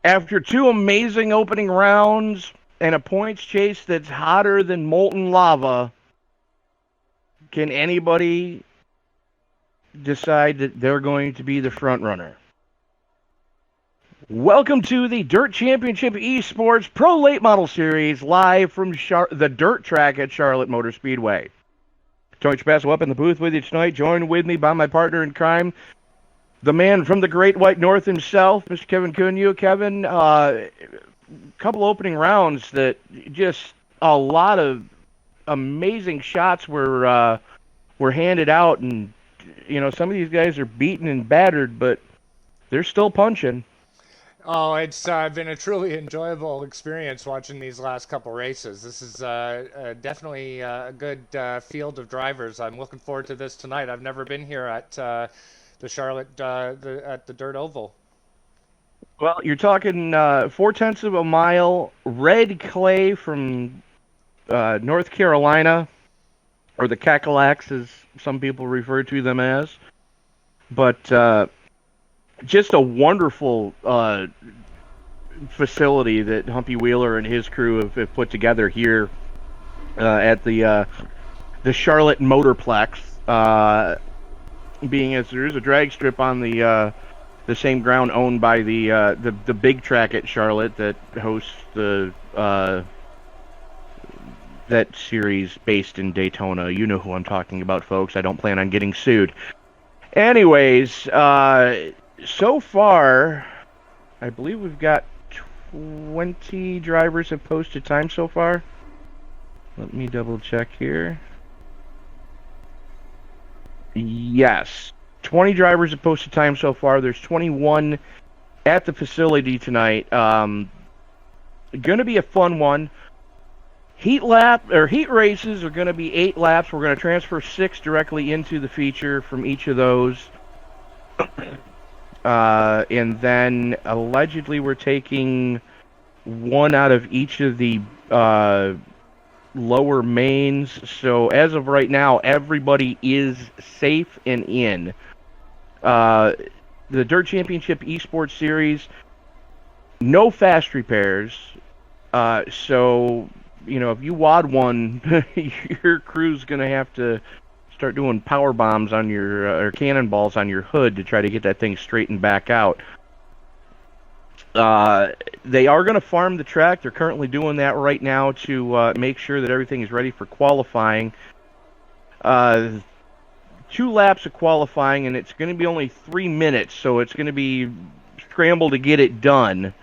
After two amazing opening rounds and a points chase that's hotter than molten lava, can anybody decide that they're going to be the front runner? Welcome to the Dirt Championship Esports Pro Latemodel Series, live from the dirt track at Charlotte Motor Speedway. Tony Trapasso up in the booth with you tonight, joined with me by my partner in crime, the man from the Great White North himself, Mr. Kevin Cuneo. Kevin, couple opening rounds that just a lot of amazing shots were handed out, and some of these guys are beaten and battered, but they're still punching. Oh, it's been a truly enjoyable experience watching these last couple races. This is definitely a good field of drivers. I'm looking forward to this tonight. I've never been here at the Charlotte at the Dirt Oval. Well, you're talking 4/10 of a mile, red clay from North Carolina, or the Cackalax, as some people refer to them as. But just a wonderful facility that Humpy Wheeler and his crew have put together here at the Charlotte Motorplex. Being as there is a drag strip on the same ground owned by the big track at Charlotte that hosts that series based in Daytona. You know who I'm talking about, folks. I don't plan on getting sued. Anyways, so far, I believe we've got 20 drivers have posted time so far. Let me double check here. Yes, 20 drivers have posted time so far. There's 21 at the facility tonight. Going to be a fun one. Heat races are going to be 8 laps. We're going to transfer 6 directly into the feature from each of those. And then allegedly we're taking 1 out of each of the lower mains. So as of right now, everybody is safe and in. The Dirt Championship Esports Series, no fast repairs. So, if you WOD one, your crew's going to have to start doing power bombs on your or cannonballs on your hood to try to get that thing straightened back out. They are going to farm the track. They're currently doing that right now to make sure that everything is ready for qualifying. 2 laps of qualifying, and it's going to be only 3 minutes, so it's going to be scramble to get it done.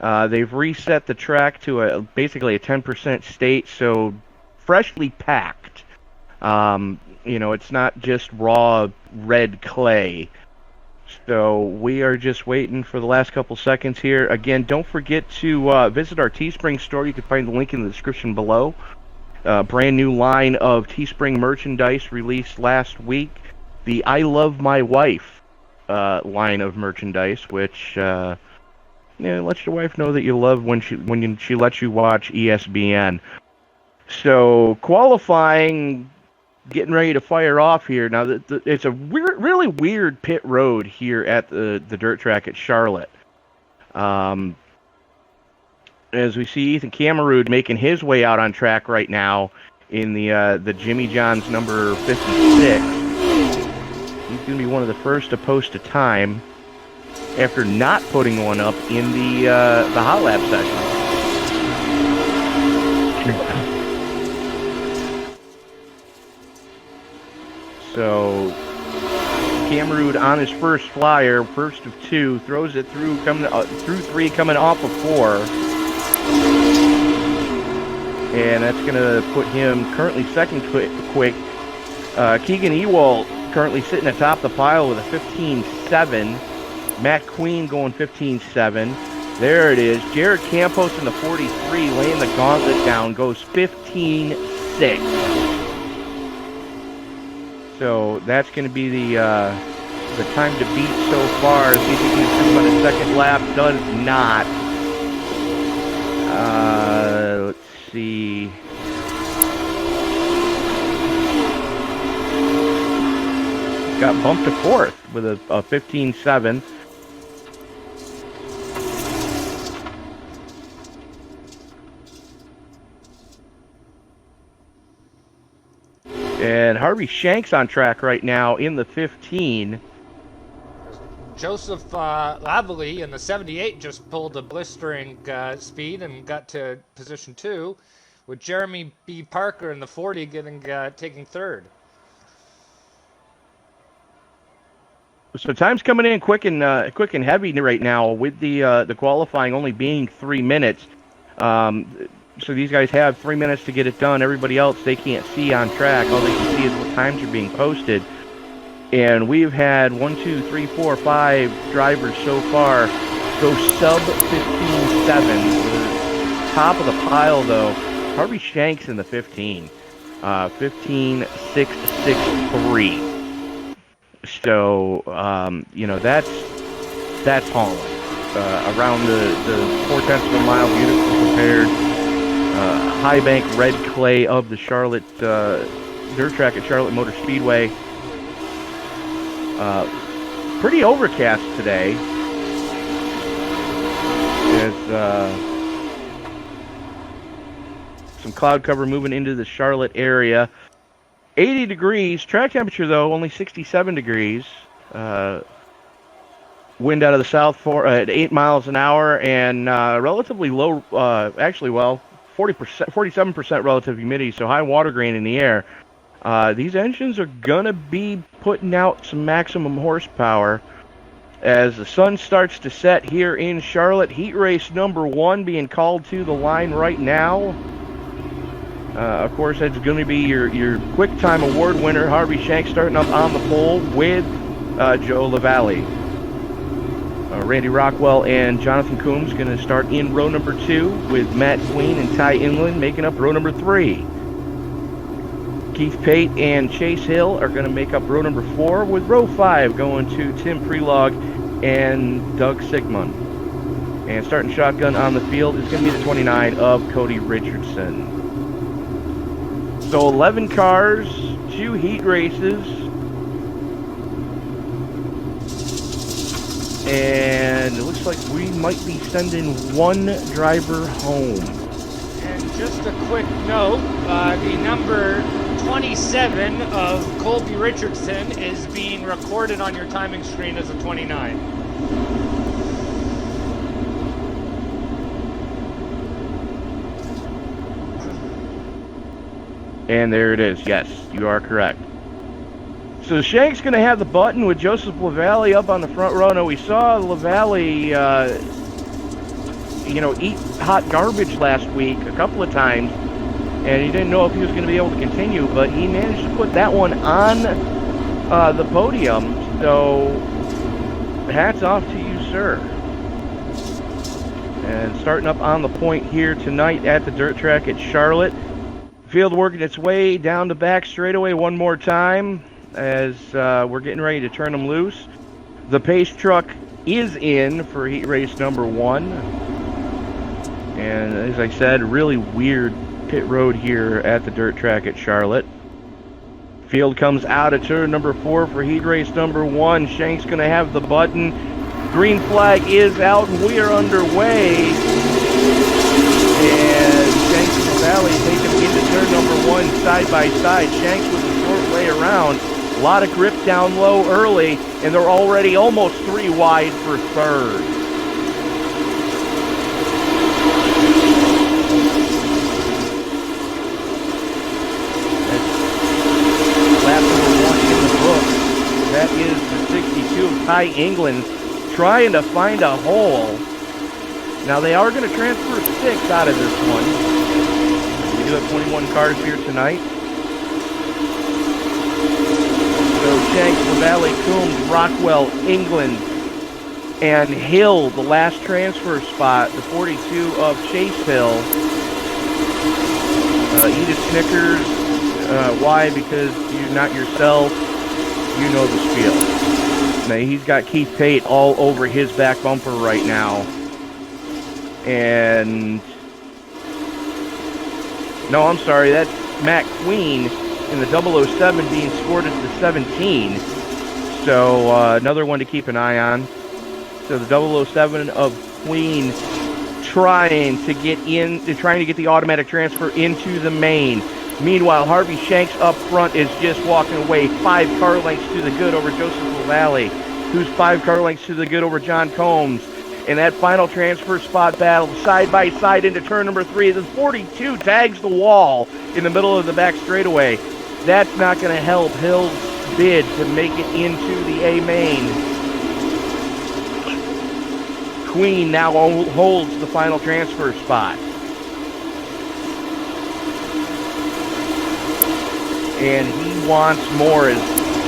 They've reset the track to basically a 10% state, so freshly packed. It's not just raw red clay. So we are just waiting for the last couple seconds here. Again, don't forget to visit our Teespring store. You can find the link in the description below. Brand new line of Teespring merchandise released last week. The I Love My Wife line of merchandise, which lets your wife know that you love when she lets you watch ESPN. So qualifying, getting ready to fire off here. Now, it's a really weird pit road here at the dirt track at Charlotte. As we see Ethan Cameroon making his way out on track right now in the Jimmy John's number 56. He's going to be one of the first to post a time after not putting one up in the hot lap session. So Cameroon on his first flyer, first of 2, throws it through 3, coming off of 4, and that's going to put him currently second quick. Keegan Ewald currently sitting atop the pile with a 15.7. Matt Queen going 15.7. There it is. Jared Campos in the 43 laying the gauntlet down, goes 15.6. So that's going to be the time to beat so far. See if he can improve on his second lap. Does not. Let's see. Got bumped to 4th with a 15.7. And Harvey Shanks on track right now in the 15. Joseph Lavalley in the 78 just pulled a blistering speed and got to position 2, with Jeremy B. Parker in the 40 taking 3rd. So time's coming in quick and heavy right now, with the qualifying only being 3 minutes. So these guys have 3 minutes to get it done. Everybody else, they can't see on track. All they can see is what times are being posted. And we've had 1, 2, 3, 4, 5 drivers so far go sub 15.7. Top of the pile, though, Harvey Shanks in the 15. 15.663. So, that's hauling. Around the 0.4 mile, beautifully prepared. High bank red clay of the Charlotte dirt track at Charlotte Motor Speedway. Pretty overcast today. There's some cloud cover moving into the Charlotte area. 80 degrees. Track temperature, though, only 67 degrees. Wind out of the south at 8 miles an hour, and relatively low, 47% relative humidity, so high water grain in the air. These engines are going to be putting out some maximum horsepower as the sun starts to set here in Charlotte. Heat race number 1 being called to the line right now. Of course, that's going to be your Quick Time Award winner, Harvey Shanks, starting up on the pole with Joe Lavalley. Randy Rockwell and Jonathan Coombs going to start in row number 2, with Matt Queen and Ty England making up row number 3. Keith Pate and Chase Hill are going to make up row number 4, with row 5 going to Tim Prelog and Doug Sigmund. And starting shotgun on the field is going to be the 29 of Cody Richardson. So 11 cars, 2 heat races, and it looks like we might be sending 1 driver home. And just a quick note, the number 27 of Colby Richardson is being recorded on your timing screen as a 29. And there it is. Yes, you are correct. So Shank's going to have the button with Joseph Lavalley up on the front row. Now, we saw Lavalley, eat hot garbage last week a couple of times, and he didn't know if he was going to be able to continue, but he managed to put that one on the podium. So hats off to you, sir. And starting up on the point here tonight at the dirt track at Charlotte. Field working its way down the back straightaway one more time as we're getting ready to turn them loose. The pace truck is in for heat race number 1. And as I said, really weird pit road here at the dirt track at Charlotte. Field comes out of turn number 4 for heat race number 1. Shank's going to have the button. Green flag is out and we are underway. And Shanks and Lavalley take them into turn number 1 side by side. Shanks with a short way around. A lot of grip down low early, and they're already almost 3 wide for 3rd. Lap number 1 in the book. That is the 62 of Ty England trying to find a hole. Now they are going to transfer 6 out of this one. We do have 21 cars here tonight. So Shanks, Lavalley, Coombs, Rockwell, England, and Hill, the last transfer spot, the 42 of Chase Hill. Edith Snickers, why? Because you're not yourself. You know the spiel. Now he's got Keith Pate all over his back bumper right now. And no, I'm sorry, that's Matt Queen in the 007 being scored as the 17. So another one to keep an eye on. So the 007 of Queen trying to get the automatic transfer into the main. Meanwhile, Harvey Shanks up front is just walking away 5 car lengths to the good over Joseph LaValle, who's 5 car lengths to the good over John Combs. In that final transfer spot battle, side by side into turn number 3, the 42 tags the wall in the middle of the back straightaway. That's not going to help Hill's bid to make it into the A main. Queen now holds the final transfer spot. And he wants more as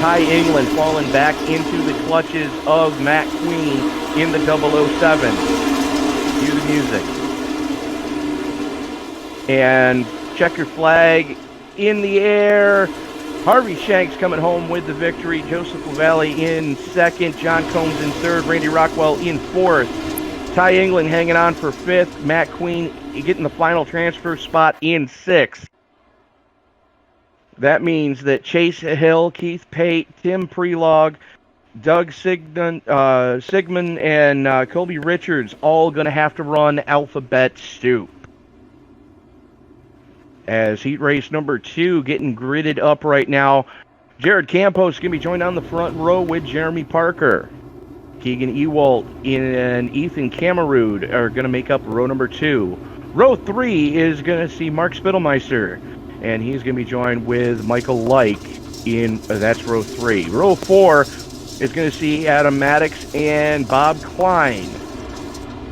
Ty England falling back into the clutches of Matt Queen in the 007. Cue the music. And checker flag in the air. Harvey Shanks coming home with the victory. Joseph LaValle in second. John Combs in third. Randy Rockwell in fourth. Ty England hanging on for fifth. Matt Queen getting the final transfer spot in sixth. That means that Chase Hill, Keith Pate, Tim Prelog, Doug Sigmund, and Colby Richards all going to have to run Alphabet Stoop. As heat race number 2 getting gridded up right now, Jared Campos is going to be joined on the front row with Jeremy Parker. Keegan Ewalt and Ethan Camerood are going to make up row number 2. Row 3 is going to see Mark Spittelmeister, and he's going to be joined with Michael Like in, that's row 3. Row 4 is going to see Adam Maddox and Bob Klein,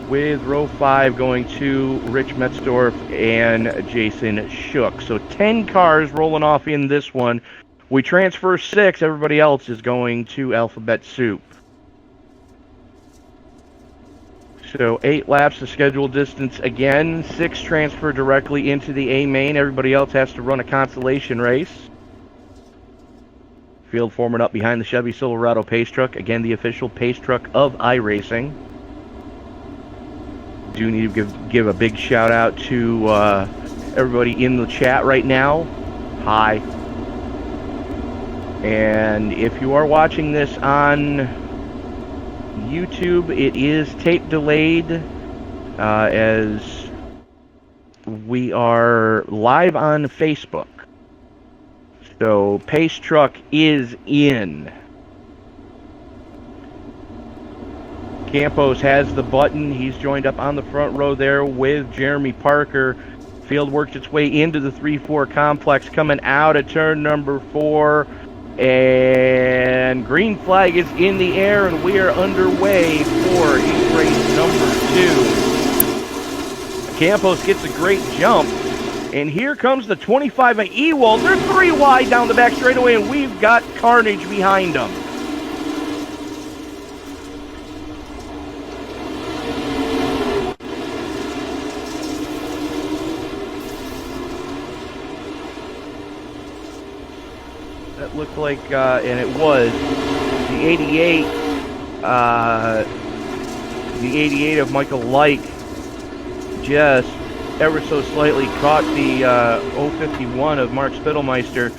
with row 5 going to Rich Metzdorf and Jason Shook. So 10 cars rolling off in this one. We transfer 6. Everybody else is going to Alphabet Soup. So 8 laps of scheduled distance again. 6 transfer directly into the A main. Everybody else has to run a consolation race. Field forming up behind the Chevy Silverado pace truck. Again, the official pace truck of iRacing. Do need to give a big shout out to everybody in the chat right now. Hi. And if you are watching this on YouTube, it is tape delayed as we are live on Facebook. So pace truck is in. Campos has the button. He's joined up on the front row there with Jeremy Parker. Field works its way into the 3-4 complex, coming out at turn number 4. And green flag is in the air, and we are underway for heat race number 2. Campos gets a great jump. And here comes the 25 of Ewald. They're 3 wide down the back straightaway, and we've got carnage behind them. That looked like, and it was, the 88 of Michael Like just ever so slightly caught the 051 of Mark Spittelmeister,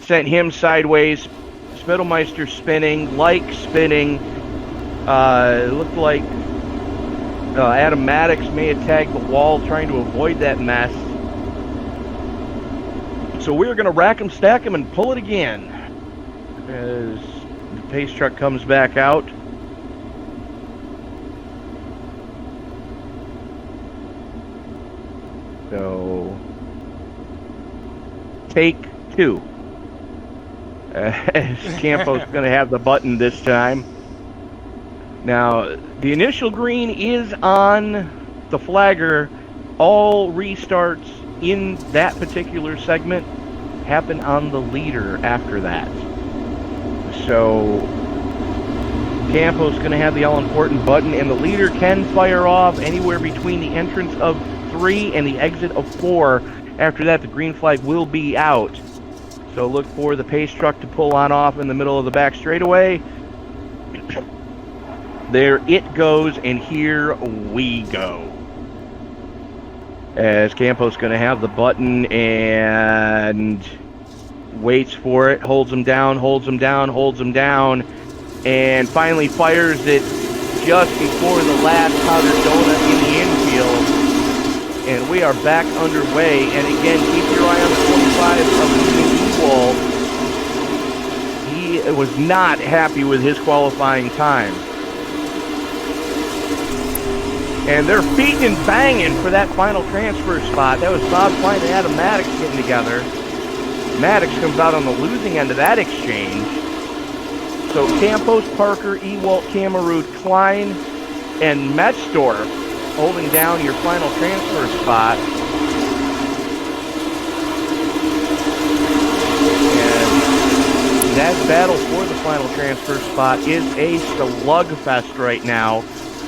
sent him sideways. Spittelmeister spinning, Like spinning. It looked like Adam Maddox may have tagged the wall trying to avoid that mess. So we're going to rack him, stack him, and pull it again as the pace truck comes back out. So, take 2. As Campos is going to have the button this time. Now, the initial green is on the flagger. All restarts in that particular segment happen on the leader after that. So, Campos is going to have the all-important button, and the leader can fire off anywhere between the entrance of 3 and the exit of 4. After that, the green flag will be out. So look for the pace truck to pull on off in the middle of the back straightaway. There it goes, and here we go. As Campos going to have the button and waits for it, holds him down, holds him down, holds him down, and finally fires it just before the last powder donut in the infield. And we are back underway. And again, keep your eye on the 25 of Ewald. He was not happy with his qualifying time. And they're beating and banging for that final transfer spot. That was Bob Klein and Adam Maddox getting together. Maddox comes out on the losing end of that exchange. So Campos, Parker, Ewald, Camerud, Klein, and Metzdorf holding down your final transfer spot. And that battle for the final transfer spot is a slugfest right now.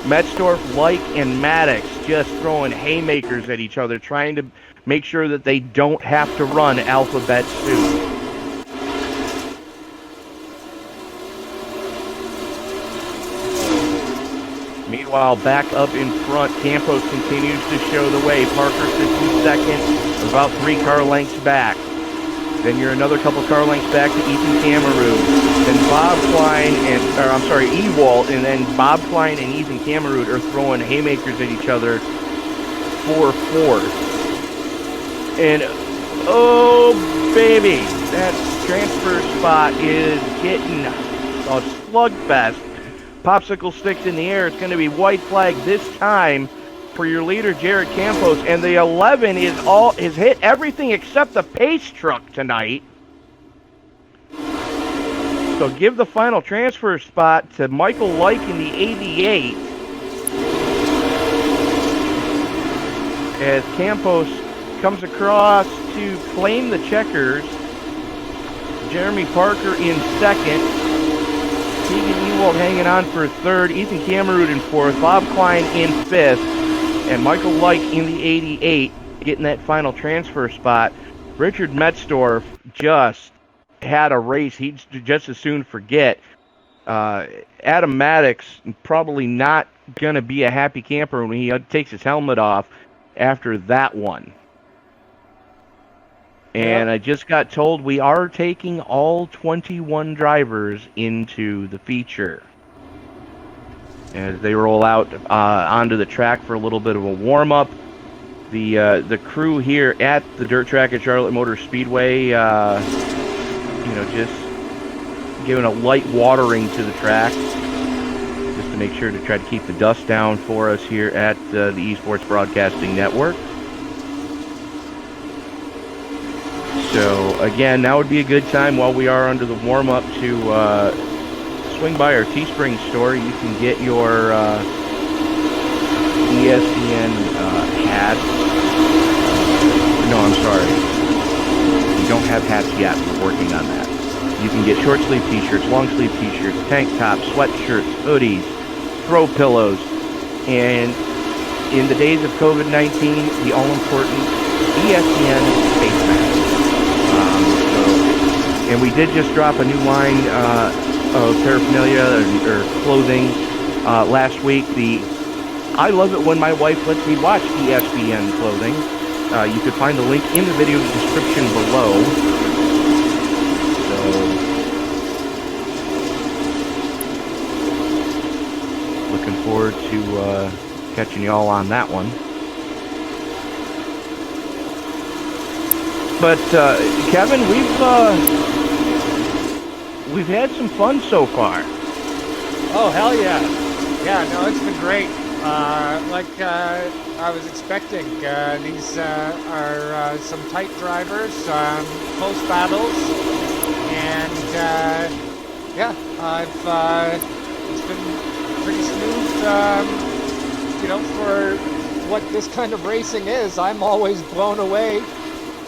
Metzdorf, Like, and Maddox just throwing haymakers at each other, trying to make sure that they don't have to run alphabet soup. Meanwhile, back up in front, Campos continues to show the way. Parker sits in second, about 3 car lengths back. Then you're another couple car lengths back to Ethan Camerud. Then Bob Klein Ewald, and then Bob Klein and Ethan Camerud are throwing haymakers at each other for fourth. And oh baby, that transfer spot is getting a slugfest. Popsicle sticks in the air. It's going to be white flag this time for your leader, Jared Campos, and the 11 is hit everything except the pace truck tonight. So give the final transfer spot to Michael Like in the 88 as Campos comes across to claim the checkers. Jeremy Parker in second. Keegan Ewald hanging on for third. Ethan Camerud in fourth. Bob Klein in fifth. And Michael Like in the 88 getting that final transfer spot. Richard Metzdorf just had a race he'd just as soon forget. Adam Maddox probably not going to be a happy camper when he takes his helmet off after that one. And I just got told we are taking all 21 drivers into the feature as they roll out onto the track for a little bit of a warm-up. The crew here at the dirt track at Charlotte Motor Speedway, just giving a light watering to the track just to make sure to try to keep the dust down for us here at the Esports Broadcasting Network. So, again, now would be a good time while we are under the warm-up to swing by our Teespring store. You can get your ESPN hat. No, I'm sorry. We don't have hats yet. We're working on that. You can get short-sleeve t-shirts, long-sleeve t-shirts, tank tops, sweatshirts, hoodies, throw pillows, and in the days of COVID-19, the all-important ESPN face mask. And we did just drop a new line of paraphernalia or clothing last week. I love it when my wife lets me watch ESPN clothing. You can find the link in the video description below. So, looking forward to catching you all on that one. But Kevin, we've had some fun so far. Oh, hell yeah. Yeah, no, it's been great. Like I was expecting, these are some tight drivers, close battles, and it's been pretty smooth, for what this kind of racing is. I'm always blown away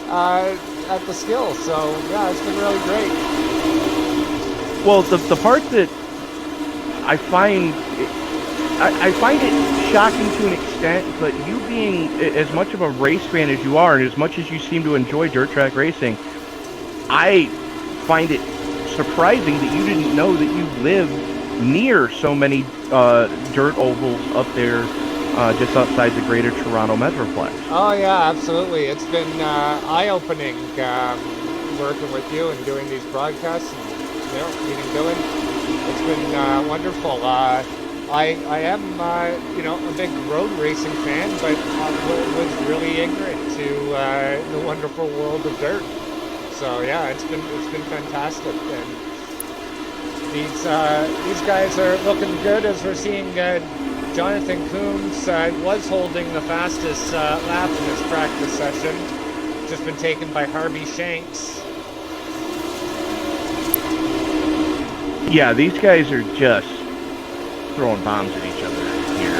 at the skill, so yeah, it's been really great. Well, the part that I find it shocking to an extent, but you being as much of a race fan as you are, and as much as you seem to enjoy dirt track racing, I find it surprising that you didn't know that you live near so many dirt ovals up there just outside the greater Toronto Metroplex. Oh yeah, absolutely. It's been eye-opening working with you and doing these broadcasts and meeting Dylan. It's been wonderful. I am, you know, a big road racing fan, but was really ignorant to the wonderful world of dirt. So yeah, it's been fantastic, and these guys are looking good as we're seeing. Jonathan Coombs was holding the fastest lap in this practice session. Just been taken by Harvey Shanks. Yeah, these guys are just throwing bombs at each other here.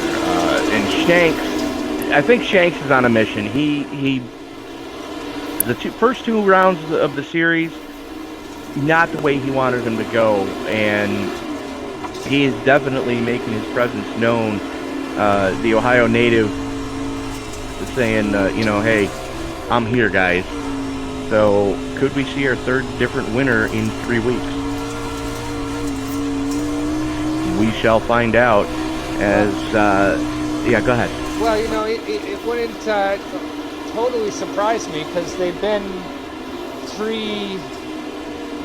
And Shanks, I think Shanks is on a mission. The first two rounds of the series, not the way he wanted them to go, and he is definitely making his presence known. The Ohio native is saying, you know, hey, I'm here, guys. So could we see our third different winner in 3 weeks? We shall find out as, yeah, go ahead. Well, you know, it wouldn't totally surprise me because they've been 3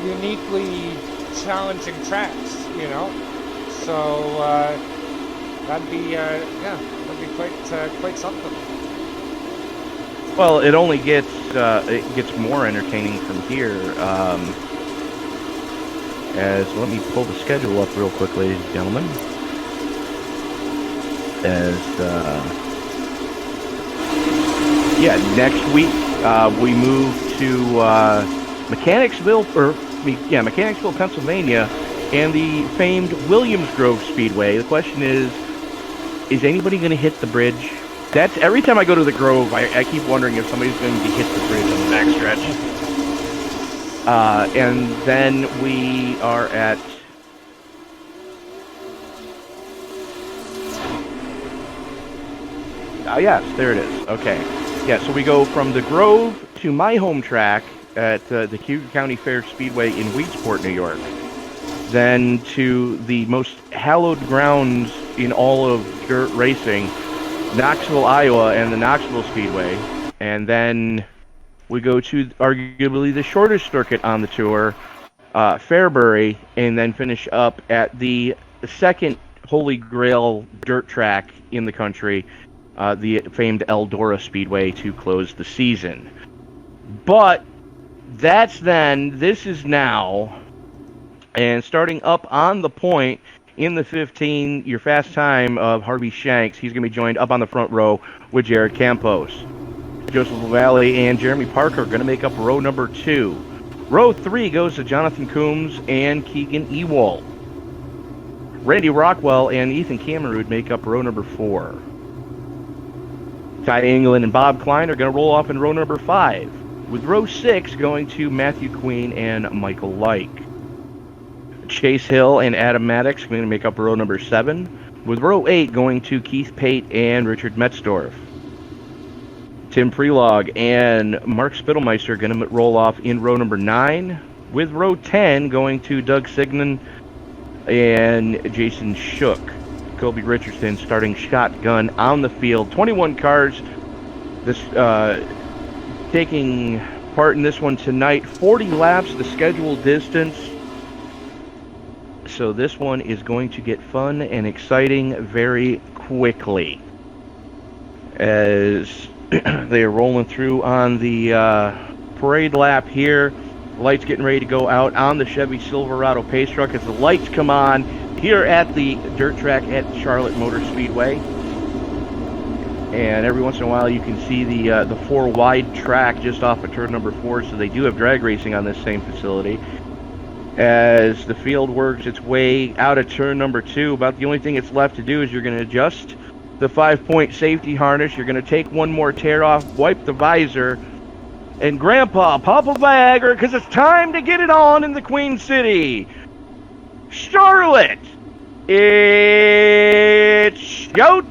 uniquely challenging tracks, you know. So that'd be quite something. Well, it only gets more entertaining from here. As let me pull the schedule up real quick, ladies and gentlemen. As yeah, next week we move to Mechanicsville, Pennsylvania, and the famed Williams Grove Speedway. The question is anybody going to hit the bridge? That's every time I go to the Grove, I keep wondering if somebody's going to hit the bridge on the backstretch. And then we are at yes, there it is. Okay. Yeah, so we go from the Grove to my home track at the Cuyahoga County Fair Speedway in Weedsport, New York. Then to the most hallowed grounds in all of dirt racing, Knoxville, Iowa, and the Knoxville Speedway. And then we go to arguably the shortest circuit on the tour, Fairbury, and then finish up at the second Holy Grail dirt track in the country, the famed Eldora Speedway, to close the season. But that's then, this is now, and starting up on the point in the 15, your fast time of Harvey Shanks, he's going to be joined up on the front row with Jared Campos. Joseph LaValle and Jeremy Parker are going to make up row number 2. Row 3 goes to Jonathan Coombs and Keegan Ewald. Randy Rockwell and Ethan Cameroon make up row number 4. Ty England and Bob Klein are going to roll off in row number 5, with row 6 going to Matthew Queen and Michael Like. Chase Hill and Adam Maddox are going to make up row number 7, with row 8 going to Keith Pate and Richard Metzdorf. Tim Prelog and Mark Spittelmeister are going to roll off in row number 9, with row 10 going to Doug Signan and Jason Shook. Kobe Richardson starting shotgun on the field. 21 cars taking part in this one tonight. 40 laps, the scheduled distance. So this one is going to get fun and exciting very quickly, as they are rolling through on the parade lap here. Lights getting ready to go out on the Chevy Silverado pace truck as the lights come on here at the dirt track at Charlotte Motor Speedway. And every once in a while you can see the 4 wide track just off of turn number 4, so they do have drag racing on this same facility. As the field works its way out of turn number 2, about the only thing it's left to do is you're going to adjust the 5-point safety harness. You're going to take one more tear off, wipe the visor, and Grandpa, pop a Viagra, because it's time to get it on in the Queen City. Charlotte, it's showtime!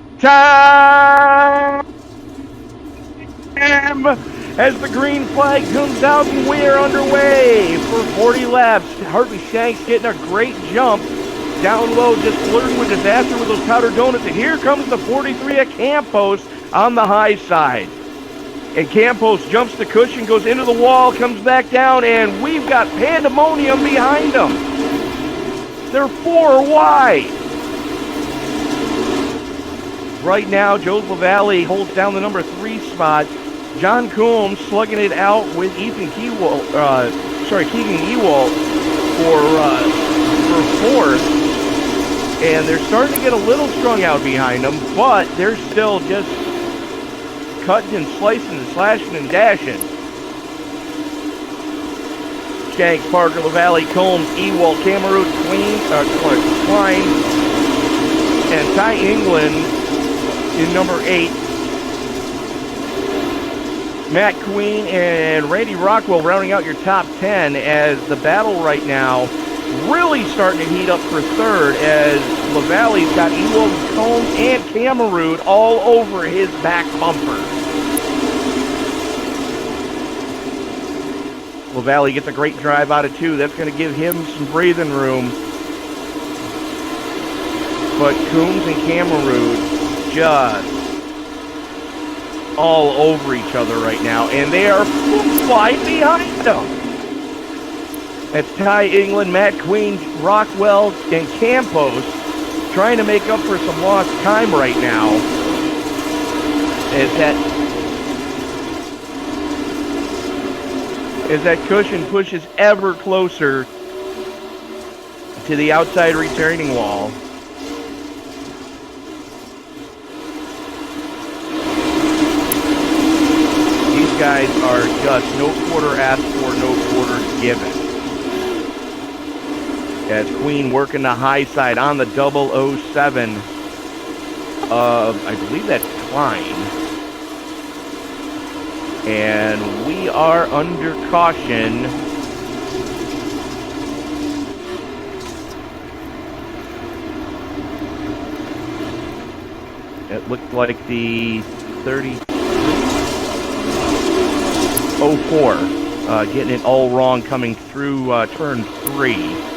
As the green flag comes out and we are underway for 40 laps. Harvey Shanks getting a great jump. Down low, just flirting with disaster with those powder donuts. And here comes the 43 at Campos on the high side. And Campos jumps the cushion, goes into the wall, comes back down, and we've got pandemonium behind them. They're 4 wide. right now. Joe LaValle holds down the number 3 spot. John Coombs slugging it out with Keegan Ewald for 4th. And they're starting to get a little strung out behind them, but they're still just cutting and slicing and slashing and dashing. Shanks, Parker, LaValle, Combs, Ewald, Cameroon, Klein, and Ty England in number 8. Matt Queen and Randy Rockwell rounding out your top 10 as the battle right now really starting to heat up for 3rd as LaValle's got Ewald, Combs, and Cameroon all over his back bumper. LaValle gets a great drive out of 2. That's going to give him some breathing room. But Coombs and Cameroon just all over each other right now, and they are flying behind them. That's Ty England, Matt Queen, Rockwell, and Campos trying to make up for some lost time right now. As that cushion pushes ever closer to the outside returning wall. These guys are just no quarter asked for, no quarter given. As Queen working the high side on the 007 of, I believe that's Klein. And we are under caution. It looked like the 30.04, getting it all wrong coming through turn 3.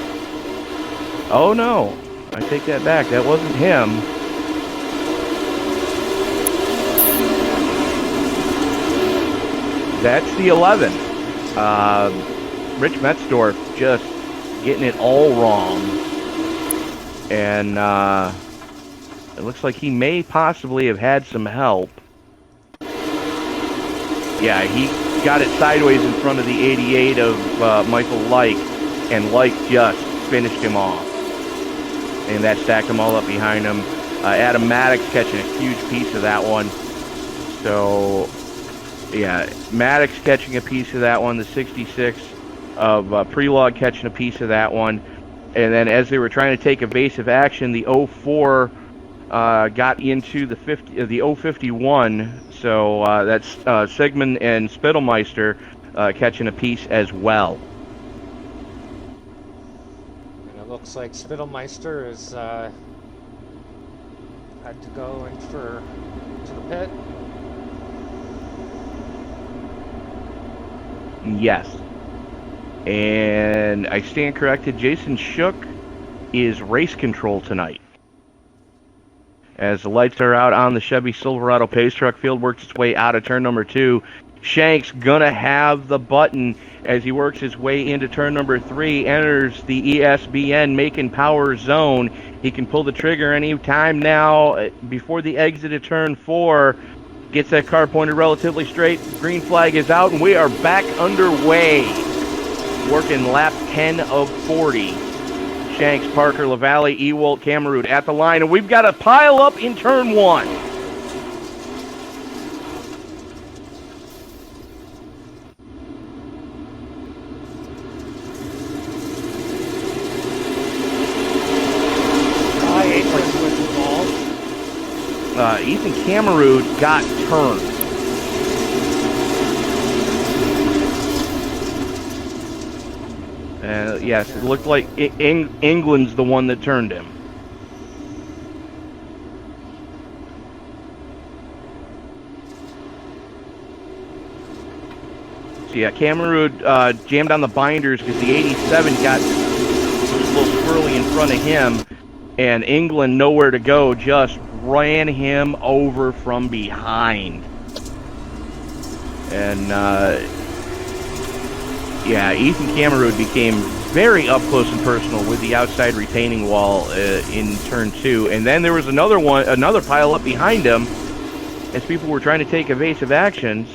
Oh no, I take that back. That wasn't him. That's the 11. Rich Metzdorf just getting it all wrong. And it looks like he may possibly have had some help. Yeah, he got it sideways in front of the 88 of Michael Like, and Like just finished him off. And that stacked them all up behind him. Adam Maddox catching a huge piece of that one. So, yeah, Maddox catching a piece of that one. The 66 of Prelog catching a piece of that one. And then as they were trying to take evasive action, the 04 got into the 051. So that's Sigmund and Spittelmeister catching a piece as well. Looks like Spittelmeister is had to go in to the pit. Yes. And I stand corrected. Jason Shook is race control tonight. As the lights are out on the Chevy Silverado Pace Truck field, works its way out of turn number 2. Shanks gonna have the button as he works his way into turn number 3, enters the ESBN Macon Power Zone. He can pull the trigger any time now before the exit of turn 4. Gets that car pointed relatively straight. Green flag is out, and we are back underway. Working lap 10 of 40. Shanks, Parker, LaValle, Ewald, Cameroon at the line, and we've got a pile up in turn 1. Ethan Cameroon got turned. Yes, it looked like England's the one that turned him. So yeah, Cameroon jammed on the binders because the 87 got a little swirly in front of him, and England nowhere to go, just ran him over from behind. And yeah, Ethan Cameroon became very up close and personal with the outside retaining wall in turn 2. And then there was another pile up behind him as people were trying to take evasive actions.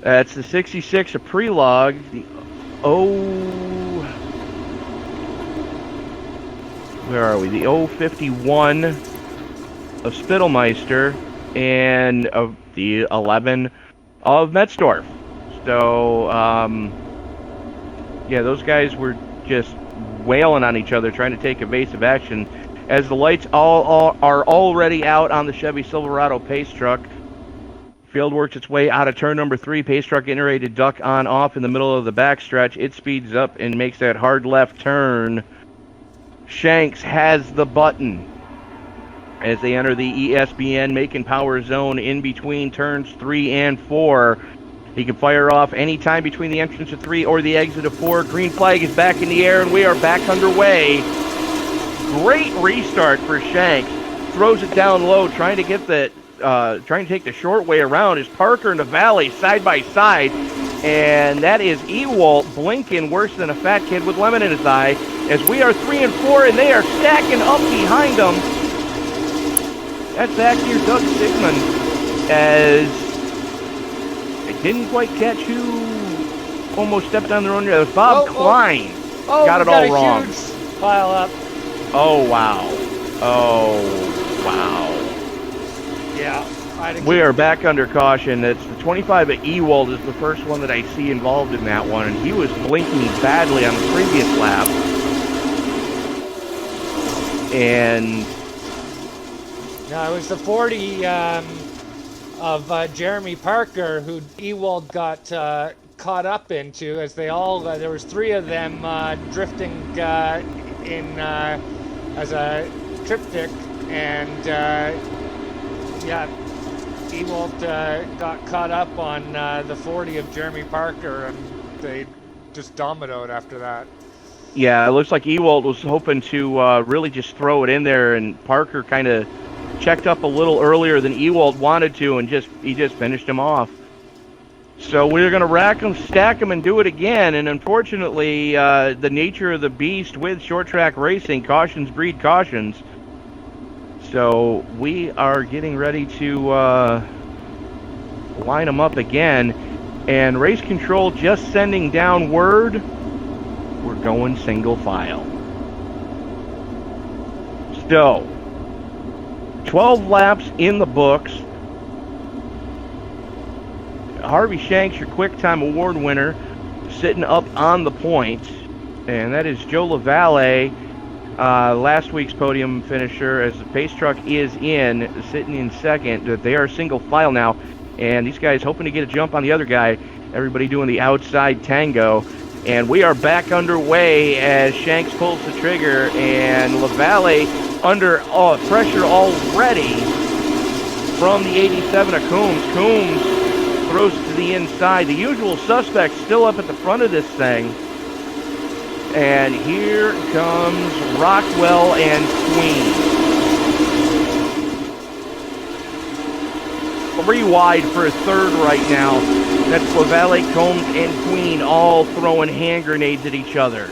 That's the 66 of Prelog, the where are we? The 051 of Spittelmeister, and of the 11 of Metzdorf. So, yeah, those guys were just wailing on each other, trying to take evasive action. As the lights are already out on the Chevy Silverado pace truck, field works its way out of turn number 3. Pace truck getting ready to duck on off in the middle of the backstretch. It speeds up and makes that hard left turn. Shanks has the button as they enter the ESBN Macon Power Zone in between turns 3 and 4. He can fire off any time between the entrance of 3 or the exit of 4. Green flag is back in the air, and we are back underway. Great restart for Shanks. Throws it down low, trying to get the trying to take the short way around. Is Parker and the Valley side by side, and that is Ewald blinking worse than a fat kid with lemon in his eye. As we are 3 and 4, and they are stacking up behind them. That's back here, Doug Sigmund, as I didn't quite catch who almost stepped on their own. It was Bob Klein. Got it all wrong. Huge pile up. Oh, wow. Oh, wow. Yeah. We are back under caution. It's the 25 at Ewald is the first one that I see involved in that one, and he was blinking badly on the previous lap. And no, it was the 40 of Jeremy Parker who Ewald got caught up into, as they all there was 3 of them drifting in as a triptych, and yeah, Ewald got caught up on the 40 of Jeremy Parker, and they just dominoed after that. yeah, it looks like Ewald was hoping to really just throw it in there, and Parker kind of checked up a little earlier than Ewald wanted to, and he just finished him off. So we're going to rack them, stack them, and do it again. And unfortunately, the nature of the beast with short track racing, cautions breed cautions. So we are getting ready to line them up again. And race control just sending down word, we're going single file. So 12 laps in the books. Harvey Shanks, your Quick Time Award winner, sitting up on the point. And that is Joe LaValle, last week's podium finisher, as the pace truck is in, sitting in second. They are single file now. And these guys hoping to get a jump on the other guy. Everybody doing the outside tango. And we are back underway as Shanks pulls the trigger. And LaValle under pressure already from the 87 of Coombs. Coombs throws it to the inside. The usual suspects still up at the front of this thing. And here comes Rockwell and Queen. 3 wide for a third right now. That's LaValle, Combs, and Queen all throwing hand grenades at each other.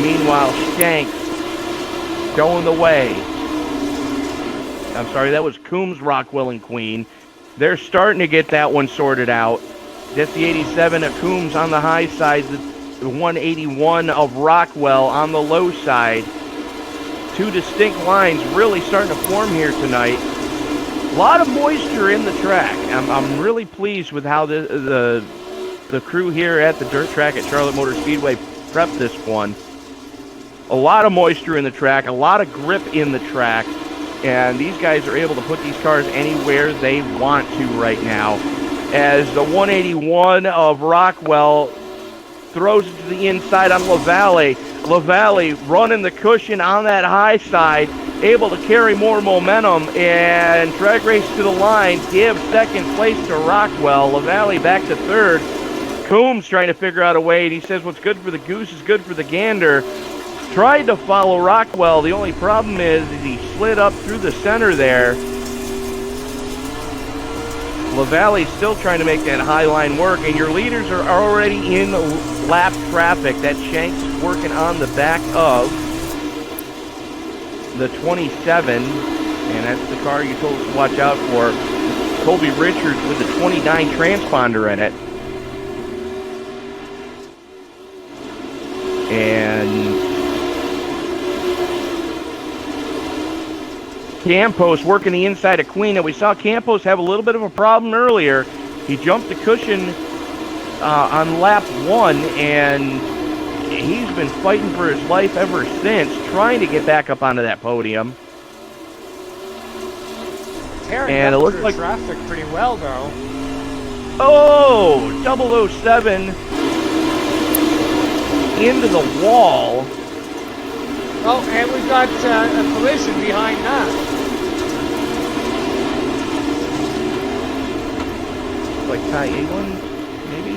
Meanwhile, Shanks going the way. I'm sorry, that was Coombs, Rockwell, and Queen. They're starting to get that one sorted out. That's the 87 of Coombs on the high side, the 181 of Rockwell on the low side. 2 distinct lines really starting to form here tonight. A lot of moisture in the track. I'm really pleased with how the crew here at the dirt track at Charlotte Motor Speedway prepped this one. A lot of moisture in the track, a lot of grip in the track, and these guys are able to put these cars anywhere they want to right now. As the 181 of Rockwell throws it to the inside on LaValle. LaValle running the cushion on that high side, able to carry more momentum, and drag race to the line, give second place to Rockwell. LaValle back to third. Coombs trying to figure out a way, and he says what's good for the goose is good for the gander. Tried to follow Rockwell. The only problem is he slid up through the center there. LaValle's still trying to make that high line work, and your leaders are already in lap traffic. That Shanks working on the back of the 27, and that's the car you told us to watch out for. Colby Richards with the 29 transponder in it. And Campos working the inside of Queen. And we saw Campos have a little bit of a problem earlier. He jumped the cushion on lap 1, and he's been fighting for his life ever since, trying to get back up onto that podium. And it looks like traffic pretty well, though. Oh, 007 into the wall. Oh, and we've got a collision behind that. Like Ty England, maybe?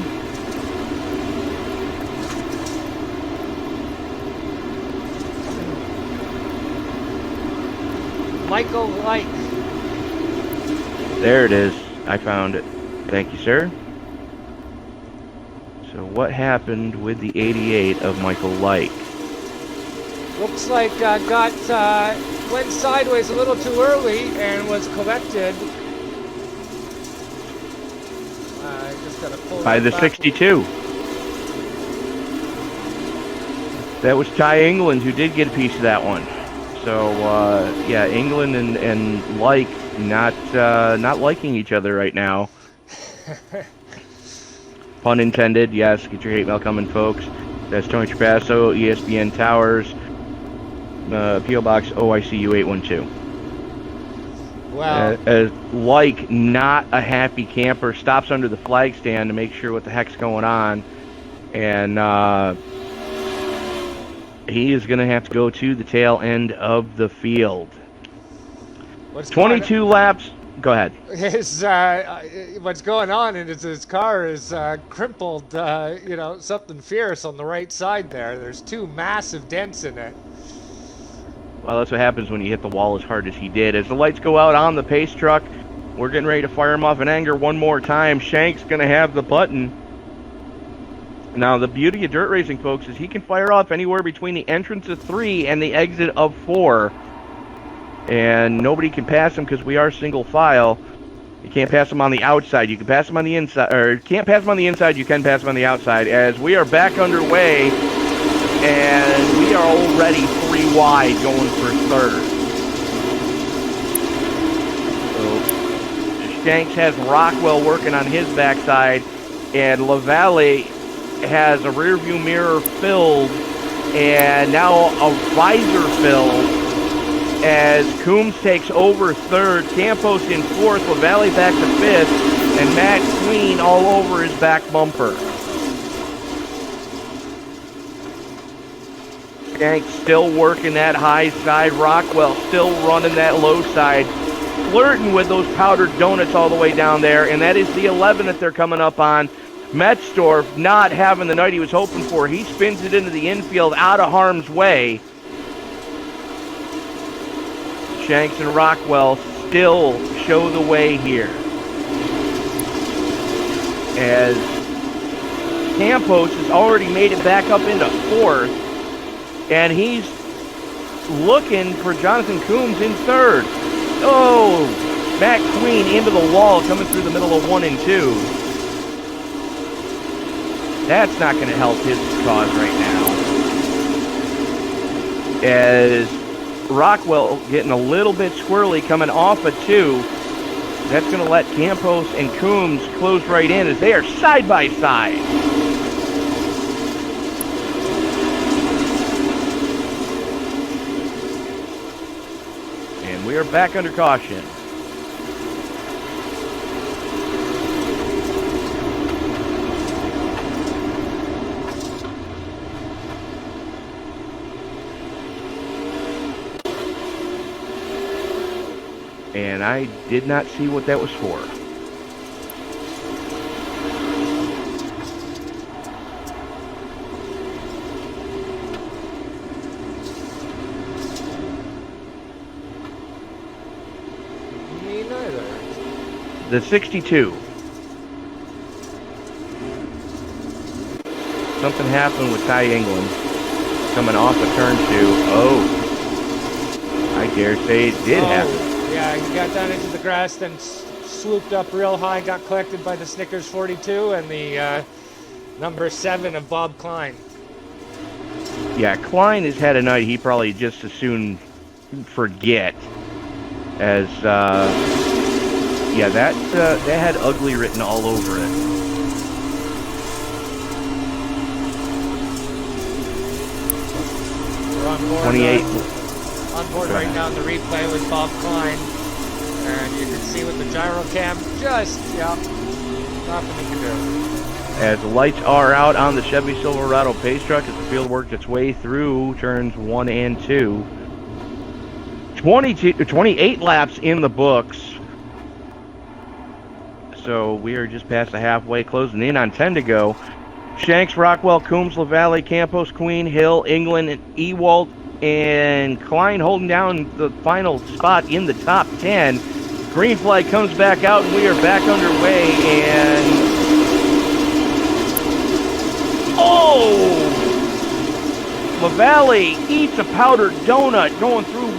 Michael Light. There it is. I found it. Thank you, sir. So what happened with the 88 of Michael Light? Looks like went sideways a little too early and was collected. Just gotta pull by the 62. That was Ty England who did get a piece of that one. So yeah, England and Like not liking each other right now. Pun intended. Yes, get your hate mail coming, folks. That's Tony Trapasso, ESPN Towers, PO Box OICU 812. Wow. Like not a happy camper, stops under the flag stand to make sure what the heck's going on, and he is going to have to go to the tail end of the field. 22 laps. Go ahead. What's going on is his car is crumpled, something fierce on the right side there. There's 2 massive dents in it. Well, that's what happens when you hit the wall as hard as he did. As the lights go out on the pace truck, we're getting ready to fire him off in anger one more time. Shank's going to have the button. Now, the beauty of dirt racing, folks, is he can fire off anywhere between the entrance of 3 and the exit of 4. And nobody can pass him because we are single file. You can't pass him on the outside. You can pass him on the inside, or you can't pass him on the inside. You can pass him on the outside. As we are back underway, and we are already 3 wide going for 3rd. So Shanks has Rockwell working on his backside, and LaValle has a rear view mirror filled, and now a visor filled. As Coombs takes over 3rd, Campos in 4th, LaValle back to 5th, and Matt Queen all over his back bumper. Shank still working that high side, Rockwell still running that low side, flirting with those powdered donuts all the way down there, and that is the 11 that they're coming up on. Metzdorf not having the night he was hoping for. He spins it into the infield out of harm's way. Shanks and Rockwell still show the way here. As Campos has already made it back up into 4th, and he's looking for Jonathan Coombs in 3rd. Oh, Matt Queen into the wall coming through the middle of 1 and 2. That's not going to help his cause right now. As Rockwell getting a little bit squirrely coming off of 2. That's going to let Campos and Coombs close right in as they are side by side. And we are back under caution. And I did not see what that was for. Me neither. The 62. Something happened with Ty England coming off of turn 2. Oh, I dare say it did happen. Yeah, he got down into the grass, then swooped up real high, got collected by the Snickers 42 and the number 7 of Bob Klein. Yeah, Klein has had a night he probably just as soon forget as, yeah, that had ugly written all over it. We're on board, 28. On board right now in the replay with Bob Klein. And you can see with the gyro cam, just, yeah, nothing he can do. As the lights are out on the Chevy Silverado pace truck as the field worked its way through turns 1 and 2. 28 laps in the books. So we are just past the halfway, closing in on 10 to go. Shanks, Rockwell, Coombs, LaValle, Campos, Queen, Hill, England, and Ewald, and Klein holding down the final spot in the top 10. Green flag comes back out, and we are back underway, and... Oh! LaValle eats a powdered donut going through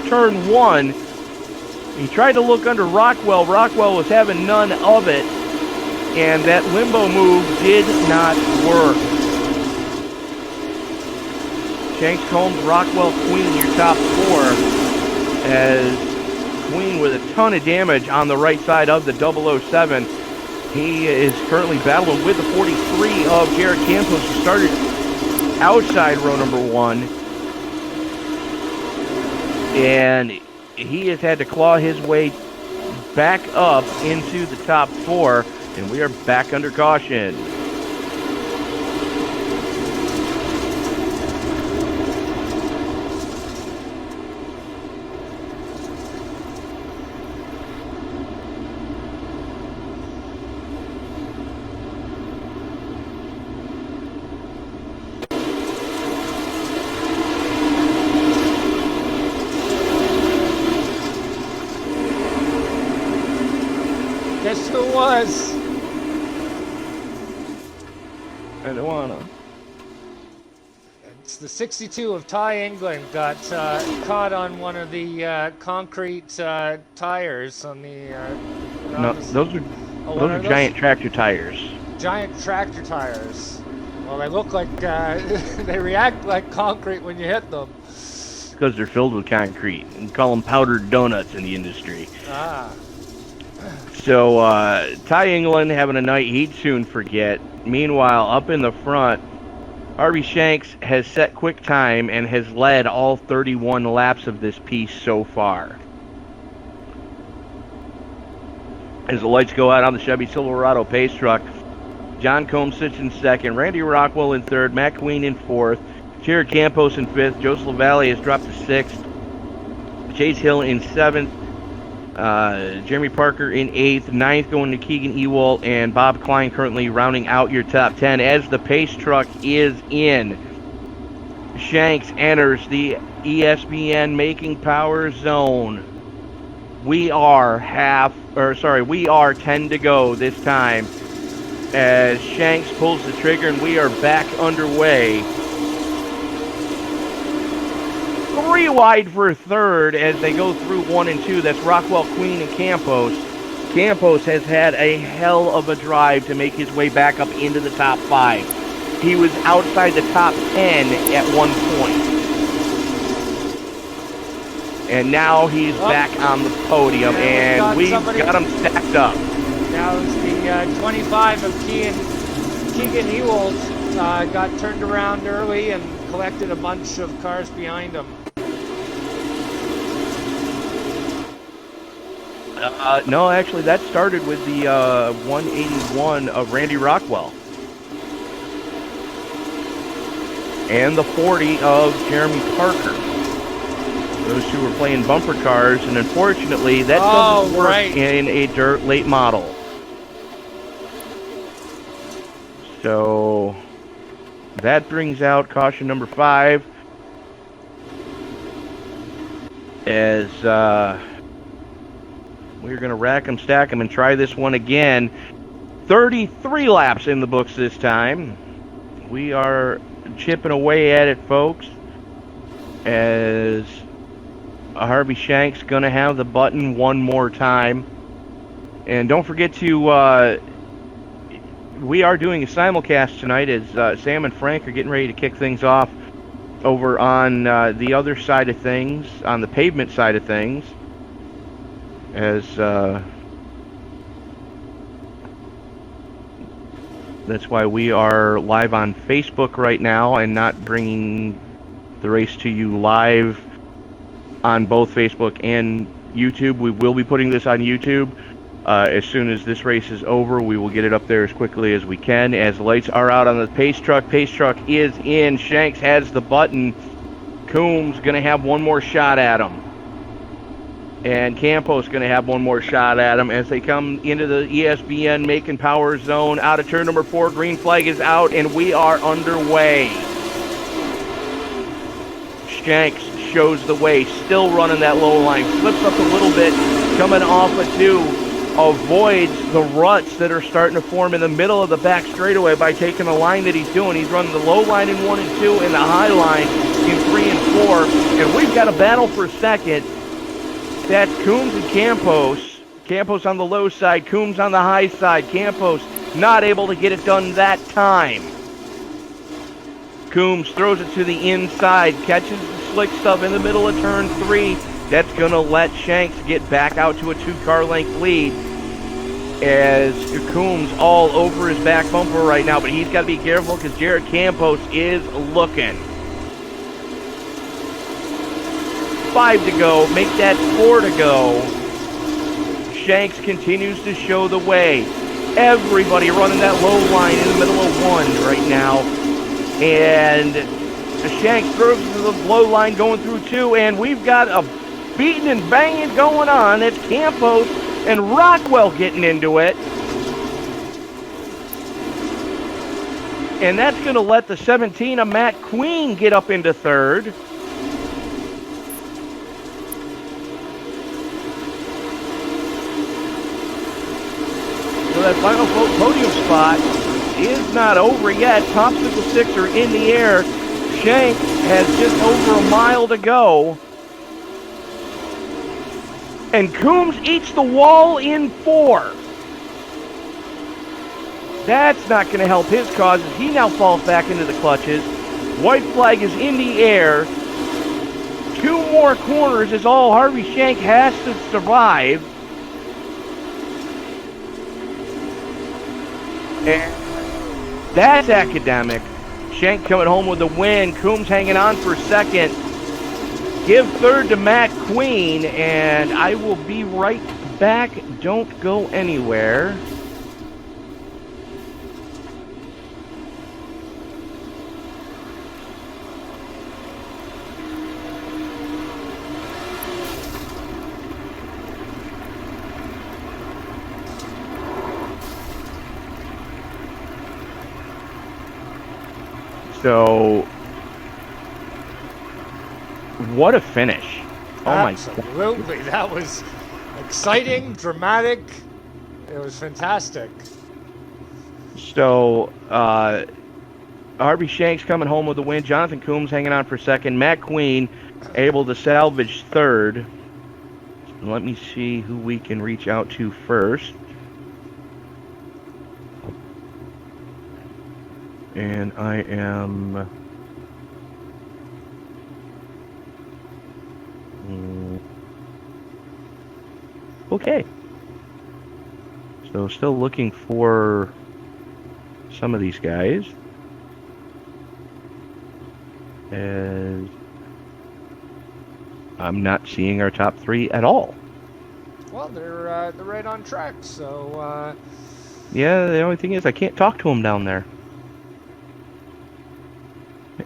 turn 1. He tried to look under Rockwell. Rockwell was having none of it, and that limbo move did not work. Shanks, Combs, Rockwell, Queen, your top 4, as Queen with a ton of damage on the right side of the 007. He is currently battling with the 43 of Jared Campos, who started outside row number 1. And he has had to claw his way back up into the top 4, and we are back under caution. Guess who it was? I don't wanna. It's the 62 of Ty England. Got caught on one of the concrete tires on the. No, those are giant tractor tires. Giant tractor tires. Well, they look like they react like concrete when you hit them. Because they're filled with concrete. And call them powdered donuts in the industry. Ah. So, Ty England having a night he'd soon forget. Meanwhile, up in the front, Harvey Shanks has set quick time and has led all 31 laps of this piece so far. As the lights go out on the Chevy Silverado pace truck, John Combs sits in second, Randy Rockwell in third, Matt Queen in fourth, Jared Campos in fifth, Joseph LaValle has dropped to sixth, Chase Hill in seventh, Jeremy Parker in 8th, 9th going to Keegan Ewald, and Bob Klein currently rounding out your top 10 as the pace truck is in. Shanks enters the ESPN Making Power Zone. We are 10 to go this time as Shanks pulls the trigger and we are back underway. 3 wide for third as they go through 1 and 2. That's Rockwell, Queen, and Campos. Campos has had a hell of a drive to make his way back up into the top 5. He was outside the top 10 at one point. And now he's back on the podium, and we've got him stacked up. Now it's the 25 of Keegan Ewald got turned around early and collected a bunch of cars behind him. No, actually, that started with the 181 of Randy Rockwell. And the 40 of Jeremy Parker. Those two were playing bumper cars, and unfortunately, that doesn't work in a dirt late model. So, that brings out caution number 5. As We're going to rack them, stack them, and try this one again. 33 laps in the books this time. We are chipping away at it, folks, as Harvey Shank's going to have the button one more time. And don't forget to, we are doing a simulcast tonight as Sam and Frank are getting ready to kick things off over on the other side of things, on the pavement side of things, as that's why we are live on Facebook right now and not bringing the race to you live on both Facebook and YouTube. We will be putting this on YouTube. As soon as this race is over, we will get it up there as quickly as we can. As the lights are out on the pace truck is in. Shanks has the button. Coombs going to have one more shot at him. And Campos going to have one more shot at him as they come into the ESPN Macon Power Zone. Out of turn number 4, green flag is out, and we are underway. Shanks shows the way, still running that low line. Slips up a little bit, coming off a 2. Avoids the ruts that are starting to form in the middle of the back straightaway by taking the line that he's doing. He's running the low line in 1 and 2 and the high line in 3 and 4. And we've got a battle for second. That's Coombs and Campos. Campos on the low side, Coombs on the high side. Campos not able to get it done that time. Coombs throws it to the inside, catches the slick stuff in the middle of turn 3. That's going to let Shanks get back out to a 2-car length lead as Coombs all over his back bumper right now, but he's got to be careful because Jared Campos is looking. 5 to go, make that 4 to go. Shanks continues to show the way. Everybody running that low line in the middle of 1 right now. And Shanks throws the low line going through 2, and we've got a beating and banging going on. It's Campos and Rockwell getting into it. And that's going to let the 17 of Matt Queen get up into 3rd. So that final podium spot is not over yet. Popsicle sticks are in the air. Shank has just over a mile to go. And Coombs eats the wall in 4. That's not going to help his cause as he now falls back into the clutches. White flag is in the air. 2 more corners is all Harvey Shank has to survive. And that's academic. Shank coming home with a win. Coombs hanging on for 2nd. Give 3rd to Matt Queen, and I will be right back. Don't go anywhere. So, what a finish. Oh Absolutely. That was exciting, dramatic. It was fantastic. So, Harvey Shanks coming home with the win. Jonathan Coombs hanging on for 2nd. Matt Queen able to salvage 3rd. Let me see who we can reach out to first. And I am... Okay. So still looking for some of these guys. As I'm not seeing our top 3 at all. Well, they're right on track, so... Yeah, the only thing is I can't talk to them down there.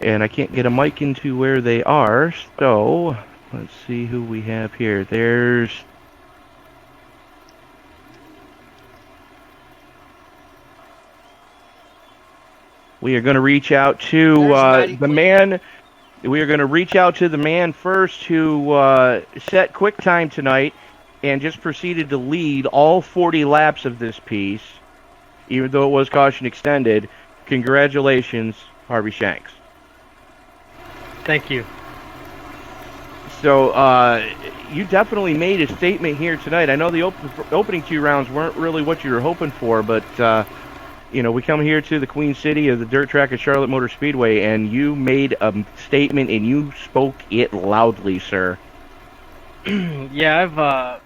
And I can't get a mic into where they are, so let's see who we have here. There's... We are going to reach out to the man. We are going to reach out to the man first who set quick time tonight. and just proceeded to lead all 40 laps of this piece, even though it was caution extended. Congratulations, Harvey Shanks. Thank you. So you definitely made a statement here tonight. I know the opening 2 rounds weren't really what you were hoping for, but we come here to the Queen City of the dirt track at Charlotte Motor Speedway, and you made a statement, and you spoke it loudly, sir. Yeah,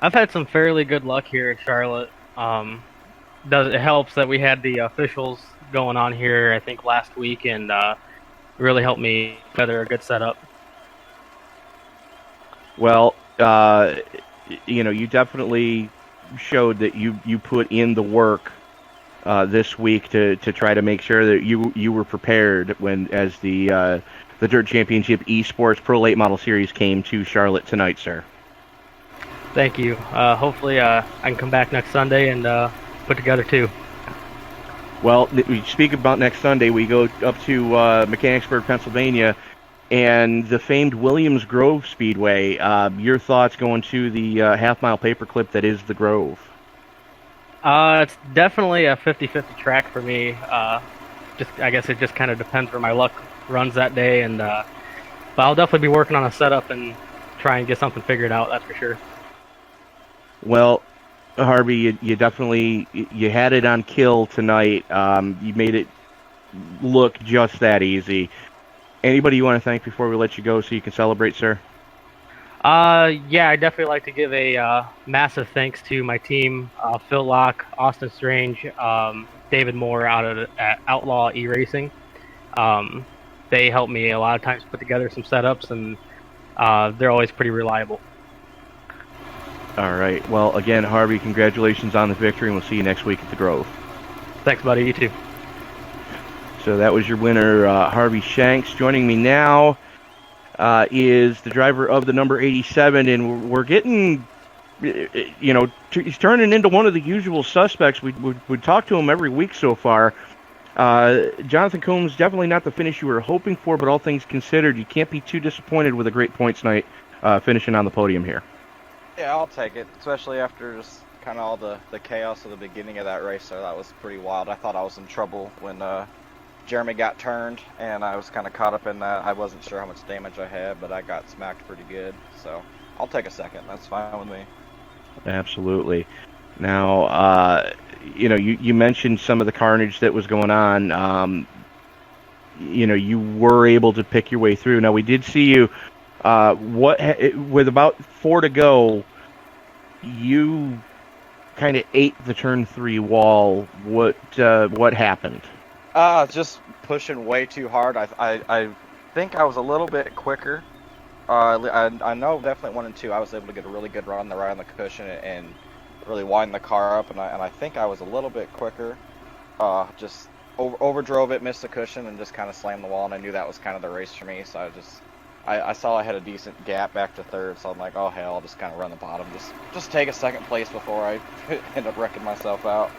I've had some fairly good luck here at Charlotte. It helps that we had the officials going on here, I think, last week, and really helped me feather a good setup. Well, you definitely showed that you put in the work this week to try to make sure that you were prepared as the Dirt Championship Esports Pro Latemodel Series came to Charlotte tonight, sir. Thank you. Hopefully I can come back next Sunday and put together 2. Well, we speak about next Sunday. We go up to Mechanicsburg, Pennsylvania, and the famed Williams Grove Speedway. Your thoughts going to the half-mile paperclip that is the Grove? It's definitely a 50-50 track for me. I guess it just kind of depends where my luck runs that day, and but I'll definitely be working on a setup and try and get something figured out. That's for sure. Well, Harvey, you definitely you had it on kill tonight. You made it look just that easy. Anybody you want to thank before we let you go so you can celebrate, sir? Yeah, I'd definitely like to give a massive thanks to my team, Phil Locke, Austin Strange, David Moore out at Outlaw E-Racing. They help me a lot of times put together some setups, and they're always pretty reliable. All right. Well, again, Harvey, congratulations on the victory, and we'll see you next week at the Grove. Thanks, buddy. You too. So that was your winner, Harvey Shanks. Joining me now is the driver of the number 87, and we're getting, he's turning into one of the usual suspects. We talk to him every week so far. Jonathan Coombs, definitely not the finish you were hoping for, but all things considered, you can't be too disappointed with a great points night finishing on the podium here. Yeah, I'll take it, especially after just kind of all the chaos of the beginning of that race. So that was pretty wild. I thought I was in trouble when Jeremy got turned, and I was kind of caught up in that. I wasn't sure how much damage I had, but I got smacked pretty good. So I'll take a second. That's fine with me. Absolutely. Now, you mentioned some of the carnage that was going on. You were able to pick your way through. Now, we did see you. With about 4 to go, you kind of ate the turn 3 wall. What happened? Just pushing way too hard. I think I was a little bit quicker. I know definitely 1 and 2. I was able to get a really good run right on the cushion and really wind the car up, and I think I was a little bit quicker. Just overdrove it, missed the cushion, and just kind of slammed the wall. And I knew that was kind of the race for me, so I saw I had a decent gap back to 3rd, so I'm like, oh hell, I'll just kind of run the bottom, just take a 2nd place before I end up wrecking myself out.